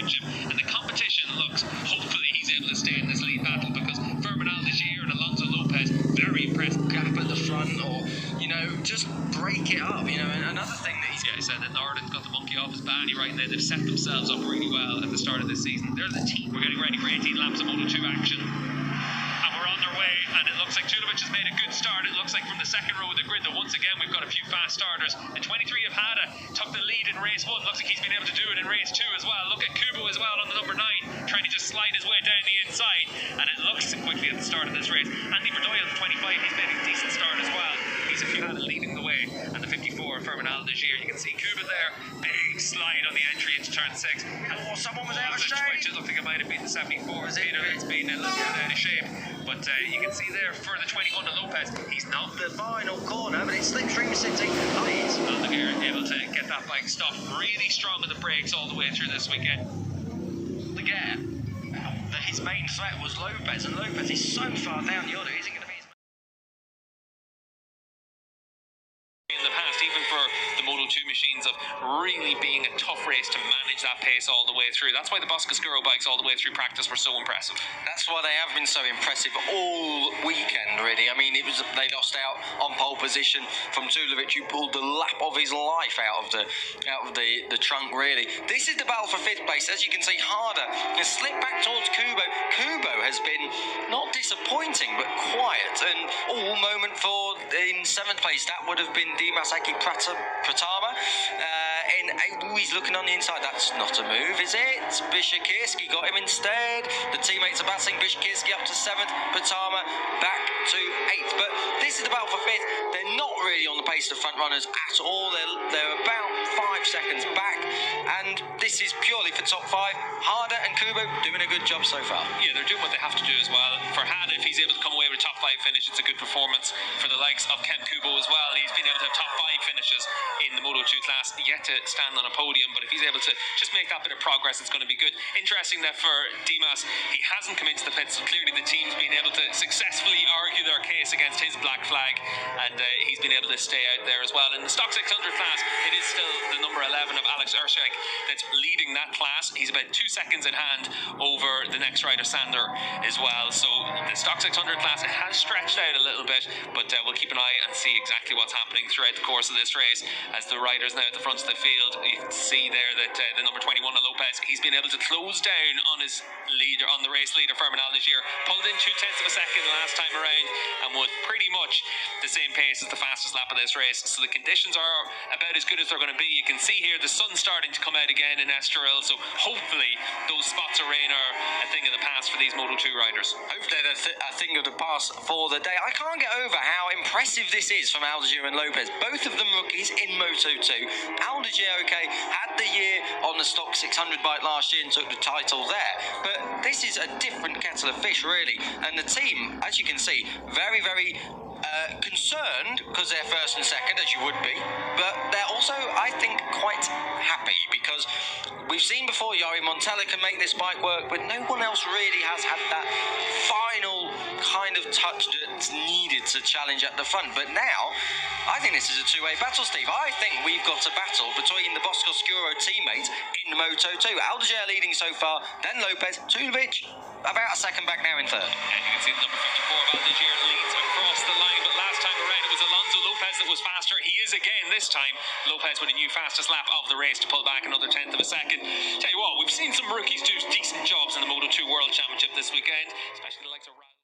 Championship, and the competition looks, hopefully he's able to stay in this lead battle, because Algier and Alonso Lopez, very impressive. Gap at the front, or, you know, just break it up, you know. And another thing that he said that Norden's got the monkey off his back right now. They've set themselves up really well at the start of this season. They're the team. We're getting ready for 18 laps of Moto2 action. And we're on their way, and it looks like Julovic has made a good start. It looks like from the second row of the grid that once again we've got a few fast starters. The 23 of Hada took the lead in race 1. Looks like he's been able to do it in race 2 as well. Look at Kubo as well on the number 9, trying to just slide his way down the inside. And it looks quickly at the start of this race. Andy Verdoya on the 25, he's made a decent start as well. He's a few Hada leading the way. And the 54, Algier, you can see Kuba there. Big slide on the entry into turn 6. And someone was out of shape. It looked like it might have been the 74. It's been a little bit out of shape. But you can see there for the 21 of Lopez, he's not the final corner, but it's Slipstream City. Algier able to get that bike stopped really strong with the brakes all the way through this weekend. Again, his main threat was Lopez, and Lopez is so far down the order. Is it going to be in the past, even for the Moto2 machines, of really being a tough race to manage that pace all the way through. That's why the Boscoscuro bikes all the way through practice were so impressive. That's why they have been so impressive all weekend, really. I mean, they lost out on pole position from Julovic, who pulled the lap of his life out of the trunk, really. This is the battle for 5th place. As you can see, Hada has slipped back towards Kubo. Kubo has been not disappointing, but quiet. And all moment for in 7th place, that would have been Dimas PRATAMA. He's looking on the inside. That's not a move, is it? Bishakirski got him instead. The teammates are battling. Bishakirski up to 7th. PRATAMA back to 8th. But this is the battle for 5th. They're not really on the pace of front runners at all. They're about 5 seconds back. And this is purely for top 5. Hada and Kubo doing a good job so far. Yeah, they're doing what they have to do as well. For Hada, if he's able to come away with a top 5 finish, it's a good performance. For the likes of Ken Kubo as well, he's been able to have top 5 finishes in the Moto2 class, yet to stand on a podium. But if he's able to just make that bit of progress, it's going to be good. Interesting that for Dimas, he hasn't come into the pits, so clearly the team's been able to successfully argue their case against his black flag, and he's been able to stay out there as well. In the stock 600 class, it is still the number 11 of Alex Urshak that's leading that class. He's about 2 seconds in hand over the next rider, Sander, as well. So the stock 600 class, it has stretched out a little bit, but we'll keep an eye and see exactly what's happening throughout the course of this race. As the riders now at the front of the field, you can see there that the number 21 of Lopez, he's been able to close down on his leader, on the race leader, Algier. Pulled in 0.2 of a second last time around, and was pretty much the same pace as the fastest lap of this race. So the conditions are about as good as they're going to be. You can see here the sun's starting to come out again in Estoril, so hopefully those spots of rain are a thing of the past for these Moto2 riders. Hopefully they're a thing of the past for the day. I can't get over how impressive this is from Algier and Lopez. Both of them rookies in Moto2. Algier, okay, had the year on the stock 600 bike last year and took the title there, but this is a different kettle of fish, really. And the team, as you can see, very, very concerned because they're first and second, as you would be, but they're also, I think, quite happy because we've seen before Jari Montella can make this bike work, but no one else really has had that final kind of touch that's needed to challenge at the front. But now, I think this is a two-way battle, Steve. I think we've got a battle between the Boscoscuro teammates in Moto2. Algier leading so far, then Lopez, Julovic about a second back now in 3rd. And you can see the number 54 of Algier leads across the line, but last time around it was Alonso Lopez that was faster. He is again this time. Lopez with a new fastest lap of the race to pull back another 1/10 of a second. Tell you what, we've seen some rookies do decent jobs in the Moto2 World Championship this weekend, especially the likes of